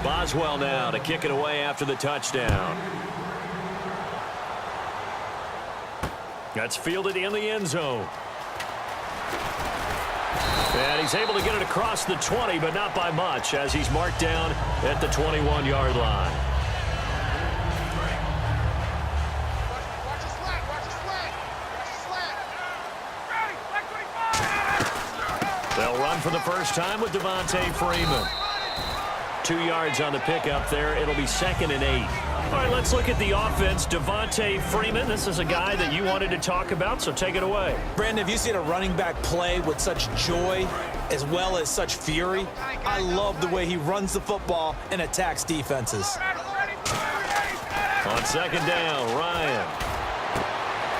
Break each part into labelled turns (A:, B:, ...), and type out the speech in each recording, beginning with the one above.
A: Boswell now to kick it away after the touchdown. That's fielded in the end zone. And he's able to get it across the 20, but not by much, as he's marked down at the 21-yard line. They'll run for the first time with Devontae Freeman. 2 yards on the pickup there. It'll be 2nd and 8. All right, let's look at the offense. Devontae Freeman, this is a guy that you wanted to talk about, so take it away.
B: Brandon, have you seen a running back play with such joy as well as such fury? I love the way he runs the football and attacks defenses.
A: On 2nd down, Ryan.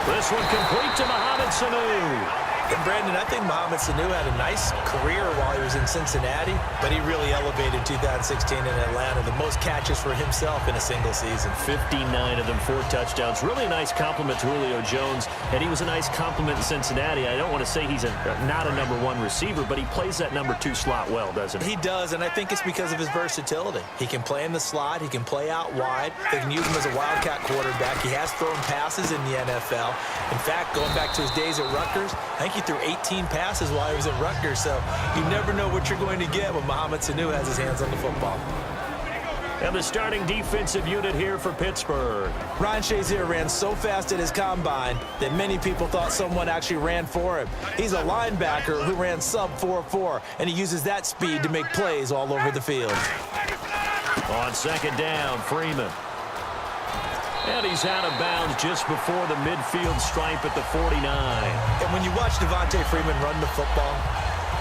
A: This one complete to Mohamed Sanu.
B: And Brandon, I think Mohamed Sanu had a nice career while he was in Cincinnati, but he really elevated 2016 in Atlanta. The most catches for himself in a single season.
A: 59 of them, 4 touchdowns. Really a nice compliment to Julio Jones, and he was a nice compliment in Cincinnati. I don't want to say he's not a number 1 receiver, but he plays that number 2 slot well, doesn't he?
B: He does, and I think it's because of his versatility. He can play in the slot. He can play out wide. They can use him as a wildcat quarterback. He has thrown passes in the NFL. In fact, going back to his days at Rutgers, I think he threw 18 passes while he was at Rutgers, so you never know what you're going to get when Mohamed Sanu has his hands on the football.
A: And the starting defensive unit here for Pittsburgh.
B: Ryan Shazier ran so fast at his combine that many people thought someone actually ran for him. He's a linebacker who ran sub 4.4, and he uses that speed to make plays all over the field.
A: On 2nd down, Freeman. And he's out of bounds just before the midfield stripe at the 49.
B: And when you watch Devontae Freeman run the football,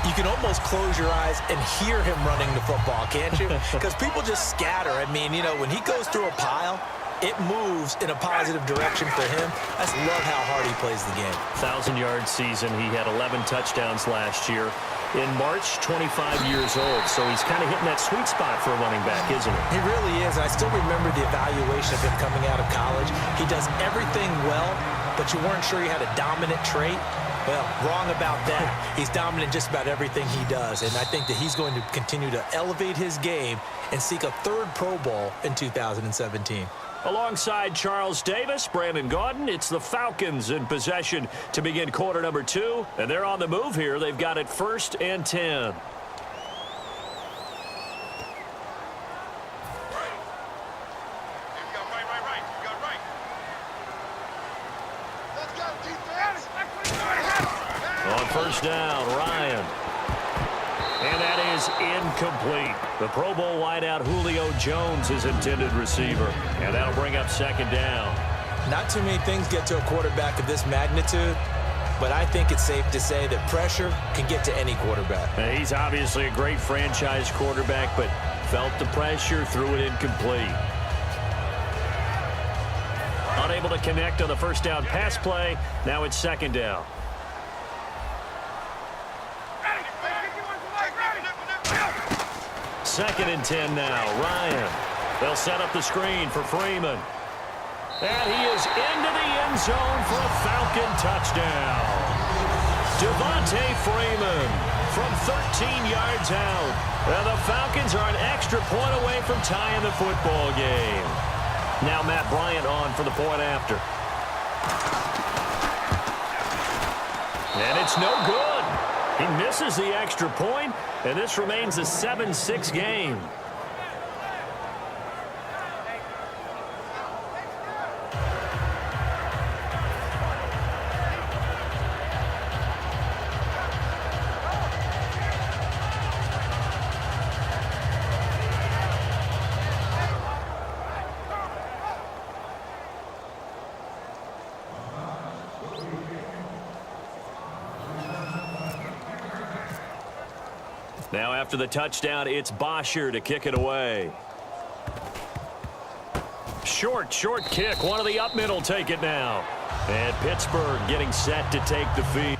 B: you can almost close your eyes and hear him running the football, can't you? Because people just scatter. I mean, you know, when he goes through a pile, it moves in a positive direction for him. I just love how hard he plays the game.
A: 1,000-yard season. He had 11 touchdowns last year. In March, 25 years old. So he's kind of hitting that sweet spot for a running back, isn't he?
B: He really is. I still remember the evaluation of him coming out of college. He does everything well, but you weren't sure he had a dominant trait. Well, wrong about that. He's dominant just about everything he does, and I think that he's going to continue to elevate his game and seek a 3rd Pro Bowl in 2017.
A: Alongside Charles Davis, Brandon Gaudin, it's the Falcons in possession to begin quarter number 2. And they're on the move here. They've got it 1st and 10. On 1st down, Ryan. And that is incomplete. The Pro Bowl wideout Julio Jones is intended receiver. And that'll bring up 2nd down.
B: Not too many things get to a quarterback of this magnitude, but I think it's safe to say that pressure can get to any quarterback.
A: Now, he's obviously a great franchise quarterback, but felt the pressure, threw it incomplete. Unable to connect on the 1st down pass play. Now it's 2nd down. Second and 10 now. Ryan. They'll set up the screen for Freeman. And he is into the end zone for a Falcon touchdown. Devontae Freeman from 13 yards out. And the Falcons are an extra point away from tying the football game. Now Matt Bryant on for the point after. And it's no good. He misses the extra point, and this remains a 7-6 game. Now after the touchdown, it's Bosher to kick it away. Short kick. One of the up middle take it now. And Pittsburgh getting set to take the field.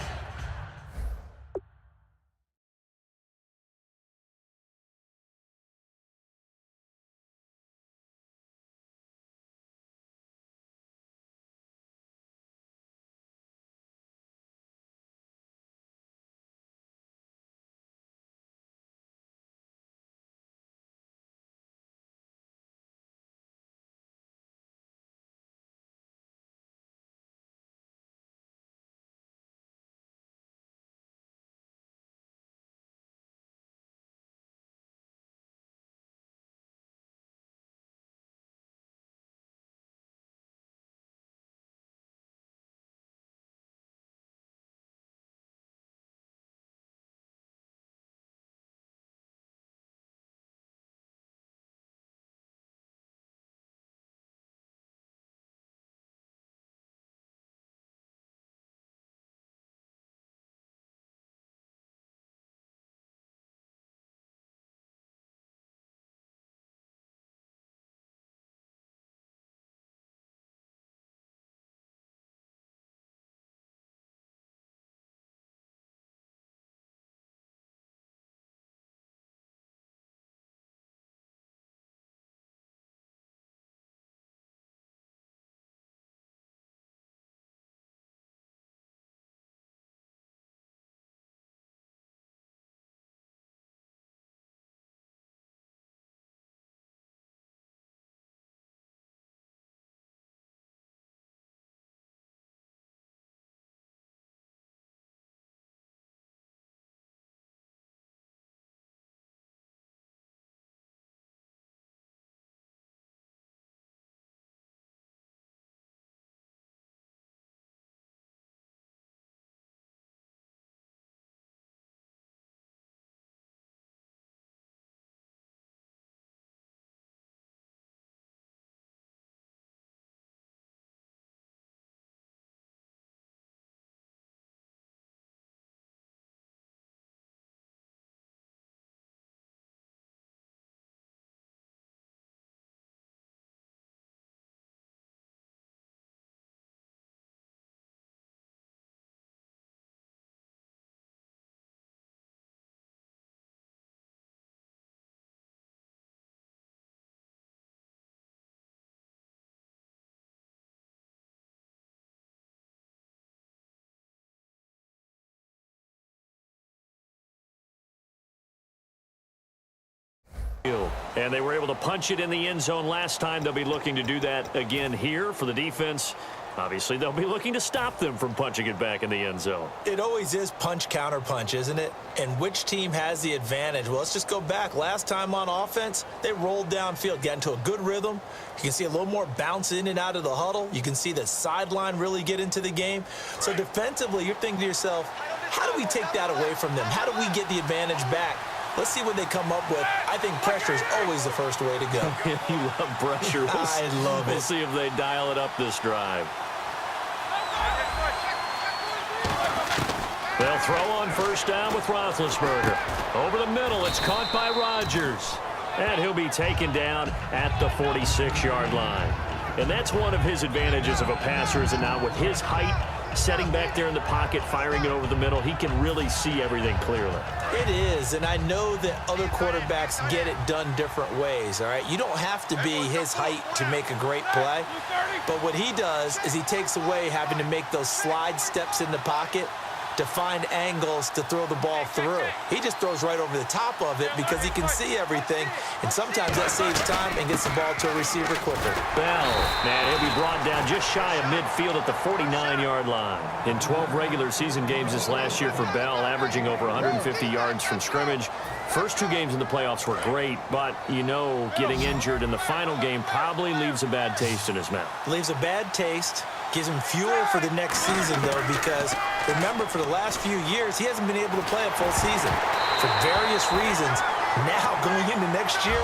A: And they were able to punch it in the end zone last time. They'll be looking to do that again here for the defense. Obviously, they'll be looking to stop them from punching it back in the end zone.
B: It always is punch, counter punch, isn't it? And which team has the advantage? Well, let's just go back. Last time on offense, they rolled downfield, got into a good rhythm. You can see a little more bounce in and out of the huddle. You can see the sideline really get into the game. So defensively, you're thinking to yourself, how do we take that away from them? How do we get the advantage back? Let's see what they come up with. I think pressure is always the first way to go.
A: You love pressure.
B: I love it.
A: We'll see if they dial it up this drive. They'll throw on first down with Roethlisberger. Over the middle, it's caught by Rodgers. And he'll be taken down at the 46-yard line. And that's one of his advantages of a passer, is that now with his height, setting back there in the pocket, firing it over the middle, he can really see everything clearly.
B: It is, and I know that other quarterbacks get it done different ways, all right? You don't have to be his height to make a great play, but what he does is he takes away having to make those slide steps in the pocket to find angles to throw the ball through. He just throws right over the top of it because he can see everything, and sometimes that saves time and gets the ball to a receiver quicker.
A: Bell, man, he'll be brought down just shy of midfield at the 49-yard line. In 12 regular season games this last year for Bell, averaging over 150 yards from scrimmage. First two games in the playoffs were great, but, you know, getting injured in the final game probably leaves a bad taste in his mouth.
B: Leaves a bad taste. Gives him fuel for the next season, though, because remember, for the last few years, he hasn't been able to play a full season for various reasons. Now, going into next year,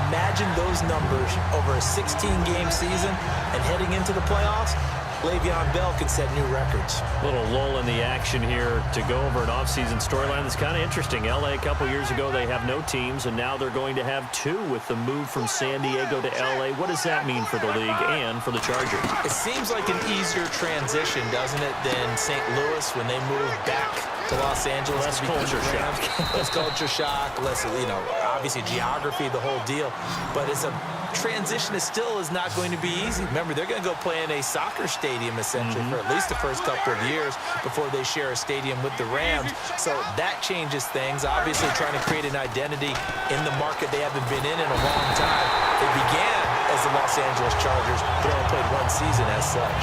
B: imagine those numbers over a 16-game season and heading into the playoffs. Le'Veon Bell can set new records.
A: Little lull in the action here to go over an offseason storyline that's kind of interesting. L.A. a couple years ago, they have no teams, and now they're going to have two with the move from San Diego to L.A. What does that mean for the league and for the Chargers?
B: It seems like an easier transition, doesn't it, than St. Louis when they moved back to Los Angeles.
A: Less culture shock.
B: Less culture shock, less, you know, obviously geography, the whole deal. But it's a transition that still is not going to be easy. Remember, they're going to go play in a soccer stadium, essentially, for at least the first couple of years before they share a stadium with the Rams. So that changes things. Obviously, trying to create an identity in the market they haven't been in a long time. They began as the Los Angeles Chargers, but only played one season as such.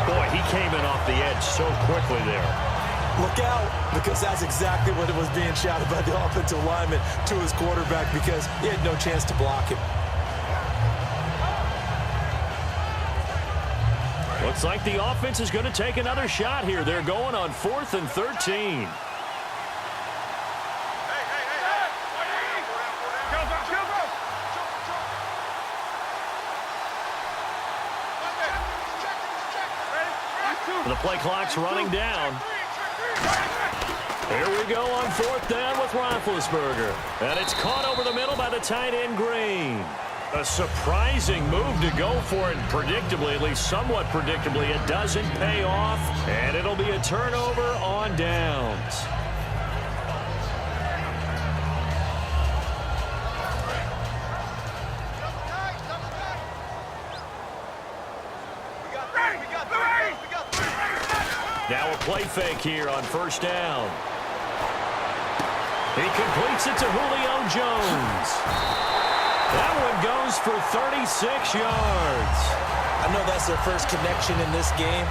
A: Boy, he came in off the edge so quickly there.
B: Look out, because that's exactly what it was being shouted by the offensive lineman to his quarterback, because he had no chance to block him.
A: Looks like the offense is going to take another shot here. They're going on 4th and 13. The play clock's running down. Here we go on 4th down with Roethlisberger. And it's caught over the middle by the tight end, Green. A surprising move to go for it, predictably, at least somewhat predictably. It doesn't pay off, and it'll be a turnover on downs. Now a play fake here on first down. He completes it to Julio Jones. That one goes for 36 yards.
B: I know that's their first connection in this game,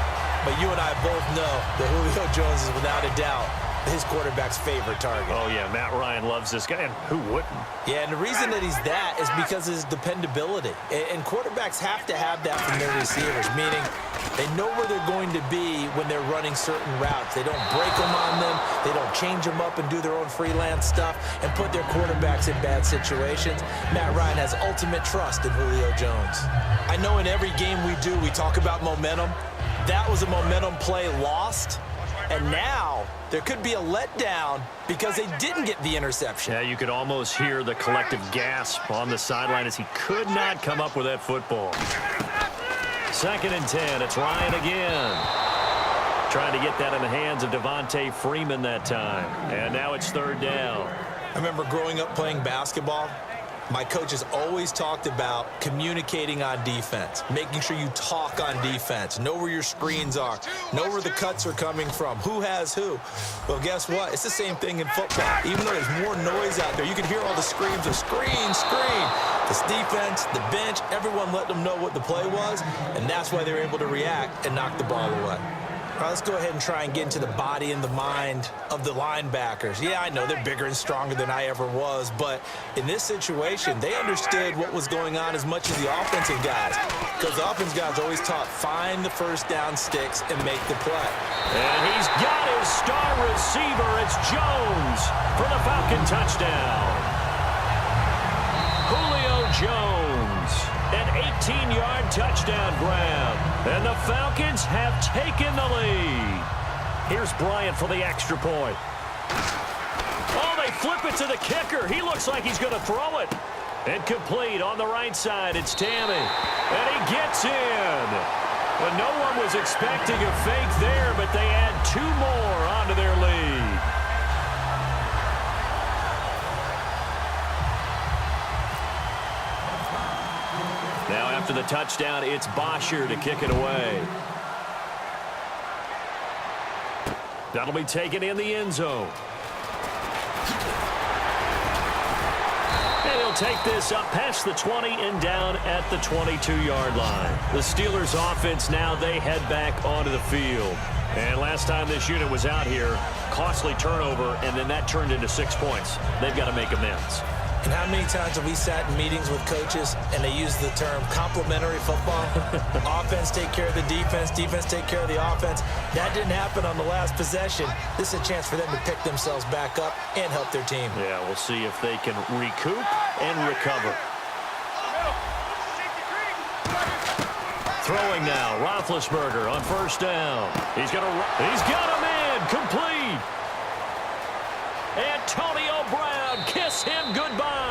B: but you and I both know that Julio Jones is without a doubt his quarterback's favorite target.
A: Oh, yeah, Matt Ryan loves this guy, and who wouldn't?
B: Yeah, and the reason that he's that is because of his dependability. And quarterbacks have to have that from their receivers, meaning they know where they're going to be when they're running certain routes. They don't break them on them. They don't change them up and do their own freelance stuff and put their quarterbacks in bad situations. Matt Ryan has ultimate trust in Julio Jones. I know in every game we do, we talk about momentum. That was a momentum play lost. And now there could be a letdown because they didn't get the interception.
A: Yeah, you could almost hear the collective gasp on the sideline as he could not come up with that football. 2nd and 10. It's Ryan again. Trying to get that in the hands of Devontae Freeman that time. And now it's 3rd down.
B: I remember growing up playing basketball. My coach has always talked about communicating on defense, making sure you talk on defense, know where your screens are, know where the cuts are coming from, who has who. Well, guess what? It's the same thing in football. Even though there's more noise out there, you can hear all the screams of screen, screen. This defense, the bench, everyone let them know what the play was, and that's why they were able to react and knock the ball away. All right, let's go ahead and try and get into the body and the mind of the linebackers. Yeah, I know they're bigger and stronger than I ever was, but in this situation, they understood what was going on as much as the offensive guys, because the offensive guys always taught, find the first down sticks and make the play.
A: And he's got his star receiver. It's Jones for the Falcon touchdown. Julio Jones, an 18-yard touchdown grab. And the Falcons have taken the lead. Here's Bryant for the extra point. Oh, they flip it to the kicker. He looks like he's going to throw it. And complete on the right side. It's Tammy. And he gets in. Well, no one was expecting a fake there, but they add 2 more onto their lead. Now after the touchdown, it's Bosher to kick it away. That'll be taken in the end zone. And he'll take this up past the 20 and down at the 22-yard line. The Steelers offense now, they head back onto the field. And last time this unit was out here, costly turnover, and then that turned into 6 points. They've got to make amends.
B: And how many times have we sat in meetings with coaches and they use the term complementary football? Offense take care of the defense, defense take care of the offense. That didn't happen on the last possession. This is a chance for them to pick themselves back up and help their team.
A: Yeah, we'll see if they can recoup and recover. Throwing now, Roethlisberger on first down. He's got him in, complete. Antonio Brown, kiss him goodbye.